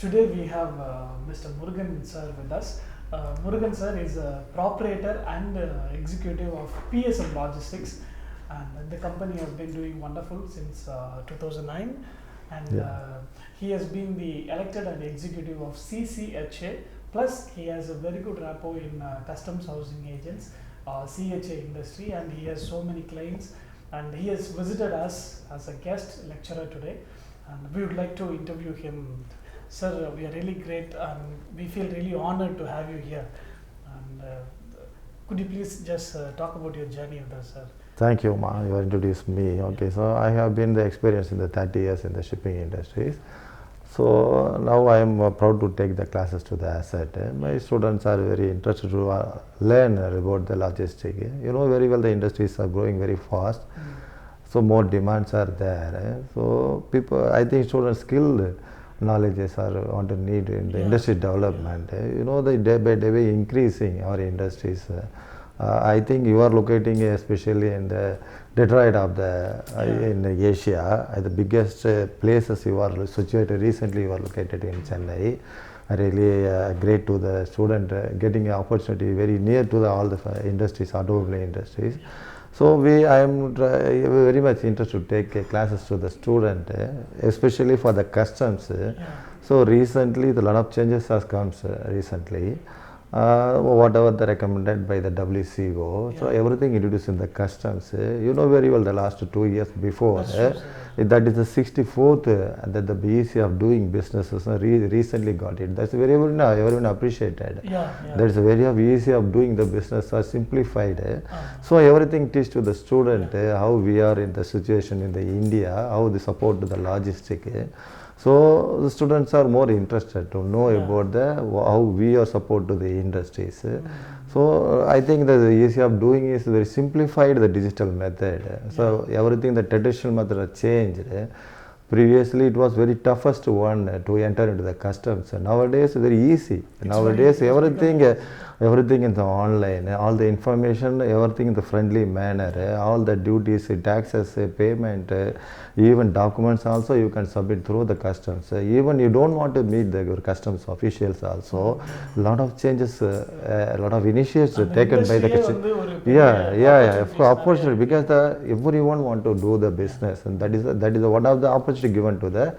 Today we have Mr. Murugan sir with us. Murugan sir is a proprietor and executive of PSM Logistics, and the company has been doing wonderful since 2009, and he has been the elected and executive of CCHA. Plus, he has a very good rapport in customs housing agents, CHA industry, and he has so many clients. And he has visited us as a guest lecturer today, and we would like to interview him. Sir, we are really great, and we feel really honored to have you here. And could you please just talk about your journey with us, sir? Thank you, Ma. You introduced me. Okay, so I have been the experience in the 30 years in the shipping industries. So now I am proud to take the classes to the Aset. My students are very interested to learn about the logistics. You know very well the industries are growing very fast. So more demands are there. So people, I think students skilled knowledges are want to need in the industry development. You know the day by day increasing our industries. I think you are locating especially in the Detroit of the in Asia, the biggest places you are situated. Recently you are located in Chennai. Really great to the student getting an opportunity very near to all the industries, automobile industries. So I am very much interested to take classes to the student, especially for the customs. So recently the lot of changes has come recently. Whatever the recommended by the WCO, so everything introduced in the customs. You know very well the last 2 years before, that is the 64th that the BEC of doing businesses recently got it. That's very well now everyone appreciated. That's very easy of doing the business are simplified. So everything teach to the student how we are in the situation in the India, how they support the logistic. So the students are more interested to know about how we are support to the industries. So I think the easy of doing is very simplified the digital method. So everything the traditional method has changed. Previously it was very toughest one to enter into the customs. Nowadays very easy. Nowadays everything is online. All the information, everything in the friendly manner. All the duties, taxes, payment, even documents also you can submit through the customs. Even you don't want to meet your customs officials also. Lot of changes, a lot of initiatives taken by the customs. Opportunity because everyone want to do the business, and that is one of the opportunity given to the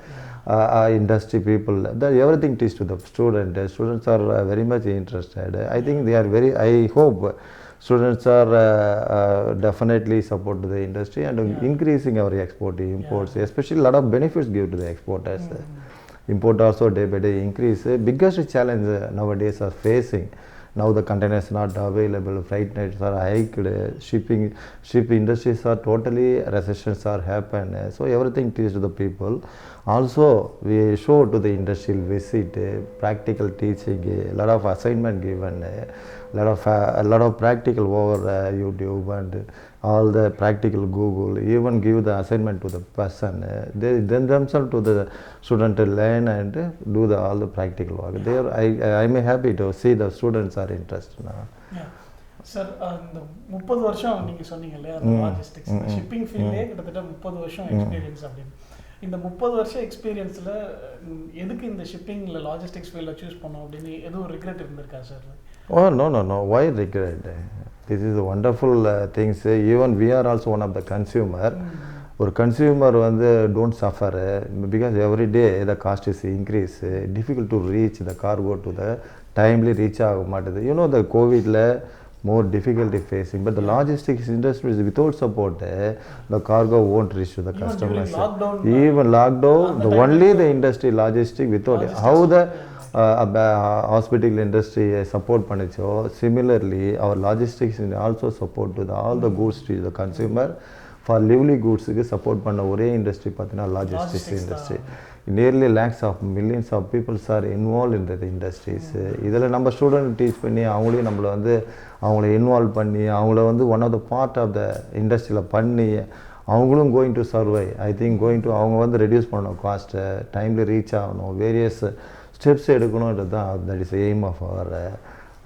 industry people. That everything teach to the student. Students are very much interested. I think they are very. I hope students are definitely support to the industry and increasing our export imports, especially a lot of benefits give to the exporters. Import also day by day increase. Biggest challenge nowadays are facing. Now the containers not available, freight rates are hiked, ship industries are totally recessions are happen. So everything teach to the people. Also we show to the industrial visit, practical teaching, a lot of assignment given, a lot of practical over YouTube and all the practical Google, even give the assignment to the person. They then themselves to the student to learn and do all the practical work. There I am happy to see the students are interested now. Sir, இந்த 30 வருஷம் நீங்க சொன்னீங்க இல்லையா logistics shipping ஃபீல்ட்லயே கிட்டத்தட்ட 30 வருஷம் experience அப்படின்னு. இந்த 30 வருஷம் எக்ஸ்பீரியன்ஸ்ல எதுக்கு இந்த ஷிப்பிங்ல லாஜிஸ்டிக்ஸ் ஃபீல்ட சூஸ் பண்ணோம் அப்படின்னு எதுவும் ரிக்ரெட் இருந்திருக்கா sir? Oh no, why regret? This is a wonderful things. Even we are also one of the consumer. Or consumer don't suffer because every day the cost is increase. Difficult to reach the cargo to the timely reach. You know the COVID more difficulty facing, but the logistics industry is without support. The cargo won't reach to the customers. Even lockdown, the only the industry logistic without how the hospital industry support panicho. Similarly, our logistics also support to all the goods to the consumer. For lively goods support panna ore industry pathina logistics industry. Nearly lakhs of millions of people are involved in the industries. Idella நம்ம student teach பண்ணி அவங்களே நம்மள அவங்கள involve பண்ணி அவங்கள one of the part of the industry பண்ணி அவங்களும் going to survive. I think going to அவங்க reduce பண்ணனும் cost, timely reach ஆகணும், various steps எடுக்கணும்ன்றது that is the aim of our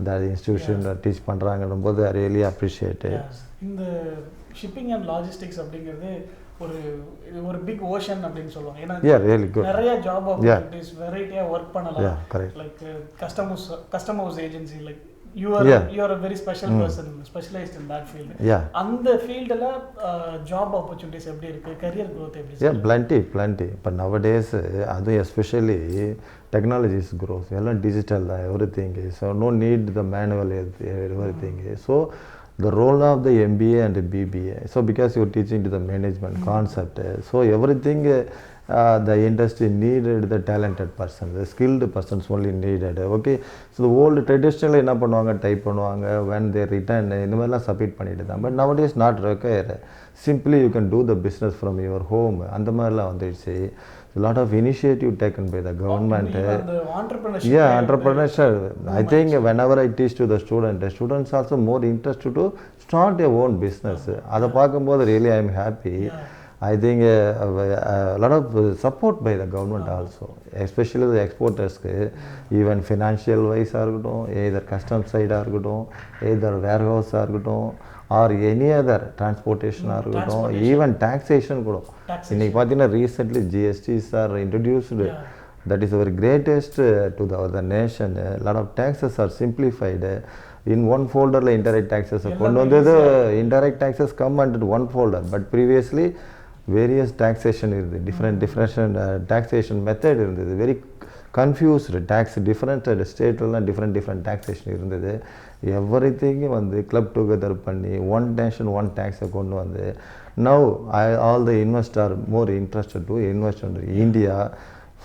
the institution that teach பண்றாங்கன்னும்போது I really appreciate it. இந்த shipping and logistics அப்படிங்கிறது ஒரு big ocean அப்படின்னு சொல்லுவாங்க. ஏன்னா நிறைய ஜாப் ஆப்பர்ச்சுனிட்டிஸ் வெரைட்டியா ஒர்க் பண்ணலாம். Like customers agency, like you are a very special person specialized in that field. அந்த ஃபீல்ட்ல job opportunities எப்படி இருக்கு, career growth எப்படி இருக்கு? plenty but nowadays adu especially technology is growth, all digital everything is, so no need the manual everything so the role of the MBA and the BBA, so because you are teaching to the management concept, so everything the industry needed the talented person, the skilled persons only needed. Okay, so the old traditionally enna பண்ணுவாங்க, type பண்ணுவாங்க, when they return இந்த மாதிரிலாம் submit பண்ணிட்டு தான். But nowadays not required, simply you can do the business from your home. அந்த மாதிரிலாம் வந்துடுச்சு. A lot of initiative taken by the government. Entrepreneurship. I think whenever I teach to the students also more interested to start their own business. அதை பார்க்கும்போது really I am happy. I think a lot of support by the government also, especially the exporters, even financial wise either customs side either warehouse or any other transportation even taxation இன்னைக்கு பார்த்தீங்கன்னா recently GSTs are introduced. That is our greatest to the nation. A lot of taxes are simplified. In one folder indirect taxes கொண்டு வந்தது, indirect taxes come under one folder, but previously various taxation irundhu, different taxation method irundhu, very confused tax, different state la different taxation irundhu. Everything வந்து club together பண்ணி one nation one tax கொண்டு வந்து now all the investors are more interested to invest in India,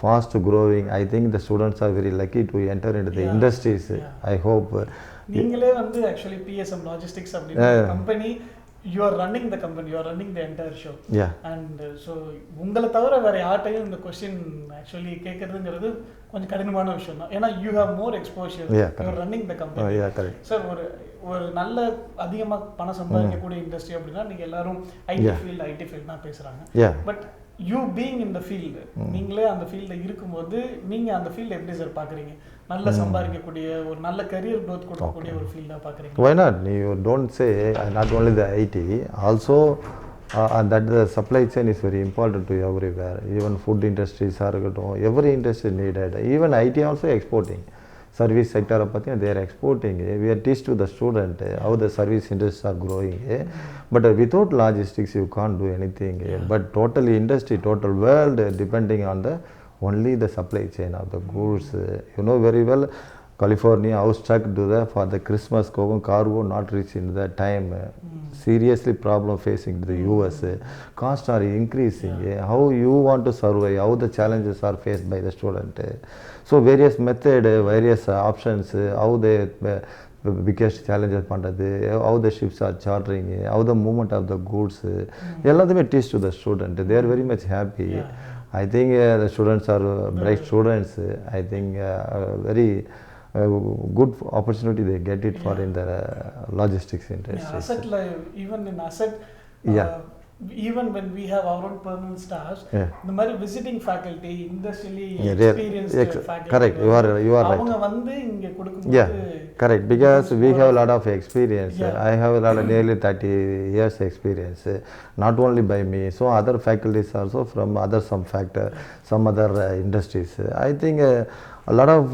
fast growing. I think the students are very lucky to enter into the industries. I hope நீங்களே வந்து actually PSM logistics அப்படின company, you are running the company, you are running the entire show. And so உங்களை தவிர வேற யார்ட்டையும் இந்த question actually கேக்குறதுங்கிறது கொஞ்சம் கடினமான விஷயம் தான். ஏன்னா you have more exposure, you are running the company. Sir ஒரு நல்ல அதிகமா பணம் சம்பாதிக்கக்கூடிய இண்டஸ்ட்ரி அப்படின்னா நீங்க எல்லாரும் ஐடி ஃபீல்ட் தான் பேசுறாங்க. But you being in the field, நீங்களே அந்த ஃபீல்ட்ல இருக்கும்போது நீங்க அந்த ஃபீல்ட் எப்படி சார் பாக்குறீங்க? நல்ல சம்பாதிக்கக்கூடிய ஒரு நல்ல career growth கொடுக்கக்கூடிய ஒரு ஃபீல்டா பாக்குறீங்க? Why not? You don't say not only the IT, also that the supply chain is very important to everywhere. Even food industries are every industry needed. Even IT also exporting. Service sector they are exporting. We are teach to the student how the service industries are growing. But without logistics you can't do anything. But total industry, total world depending on the only the supply chain of the goods. You know very well, California how stuck to the for the Christmas cargo not reaching the time. Seriously problem facing the US. Costs are increasing. How you want to survive? How the challenges are faced by the student? So various method, various options, how they biggest challenges பண்றது, how the ships are chartering, how the movement of the goods, எல்லாத்தையுமே teach to the student. They are very much happy. I think the students are bright students. I think very good opportunity they get it for in the logistics industry. Asset even in Asset, even when we have our own permanent staffs, the mari visiting faculty, industrially experienced faculty, correct, you are right. avanga vandu inge kudukumbodhu correct, because we have a lot of experience. I have a lot of nearly 30 years experience, not only by me, so other faculties also from other some other industries. I think a lot of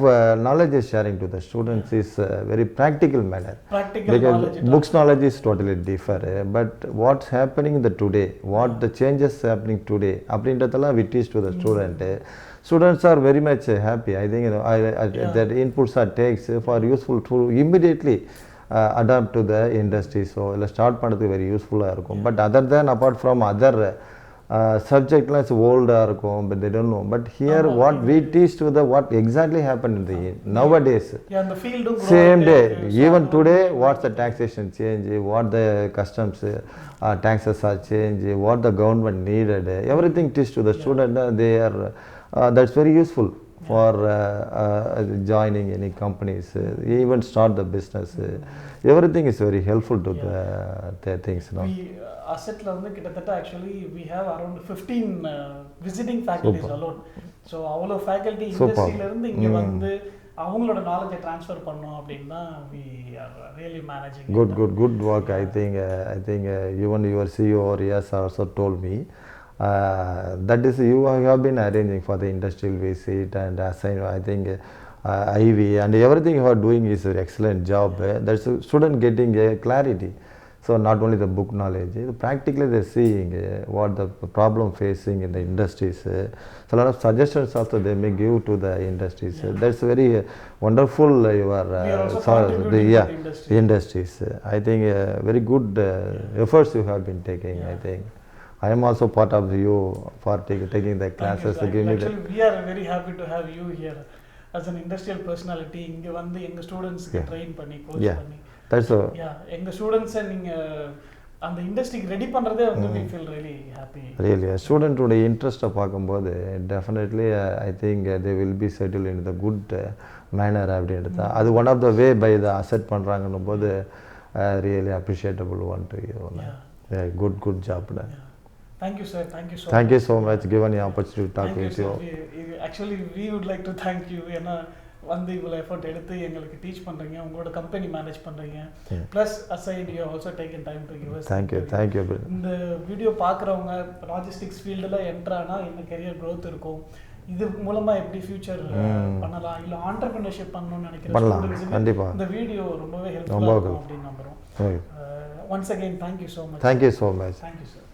knowledge is sharing to the students is very practical manner. Practical knowledge. Books knowledge is totally different. But what's happening in the today, what the changes happening today, அப்படின்றதெல்லாம் we teach to the student. Students are very much happy. I think that inputs are takes for useful to immediately adapt to the industry. So start பண்ணுறதுக்கு very useful இருக்கும். But other than apart from other subject is old but they don't know. But here what we teach to the what exactly happened in the nowadays. The field same day, even today, what's the taxation change, what the customs taxes are change, what the government needed, everything teach to the student. They are that's very useful for joining any companies, even start the business. Everything is very helpful to the things now. Asset la வந்து கிட்டத்தட்ட actually we have around 15 visiting faculties alone. So avlo faculty industry la irundhu inge வந்து அவங்களோட நாலேஜை transfer பண்ணோம் அப்படின்னா we are really managing Good work. I think even your CEO or yes also told me that is you have been arranging for the industrial visit and assign. I think IV and everything you are doing is an excellent job. That's a student getting clarity. So not only the book knowledge, practically they're seeing what the problem facing in the industries. So a lot of suggestions also they may give to the industries. That's very wonderful. You are we are also contributing to the industries. I think very good efforts you have been taking. I think I am also part of you for taking the classes. Actually, we are very happy to have you here as an industrial personality. இங்க வந்து எங்க ஸ்டூடண்ட்ஸ்க்கு train பண்ணி coach பண்ணி that's a எங்க ஸ்டூடண்ட்ஸை நீங்க அந்த இண்டஸ்ட்ரிக்கு ready பண்றதே வந்து we feel really happy. Really a student உடைய இன்ட்ரெஸ்ட்டை பார்க்கும்போது definitely I think they will be settled in the good manner அப்படின்றது அது one of the way by the asset பண்றாங்கன்னும் போது really appreciable one to you. Good job done. Thank you sir, thank you so much given the opportunity to talk with you. Actually we would like to thank you ஏன்னா வந்து இவ்வளோ effort எடுத்து எங்களுக்கு teach பண்ணுறீங்க, உங்களோட company manage பண்ணுறீங்க, plus aside you also taken time to give us. Thank you. இந்த video பார்க்குறவங்க லாஜிஸ்டிக்ஸ் ஃபீல்டில் என்ட்ரானா என்ன கெரியர் க்ரோத் இருக்கும், இது மூலமாக எப்படி ஃபியூச்சர் பண்ணலாம், இல்லை ஆண்டர்பிரினர்ஷிப் பண்ணணும்னு நினைக்கிறேன் கண்டிப்பாக இந்த வீடியோ ரொம்பவே ஹெல்ப்ஃபுல்லாக இருக்கும் அப்படின்னு நம்புகிறோம். Once again thank you so much. Thank you so much. Thank you sir.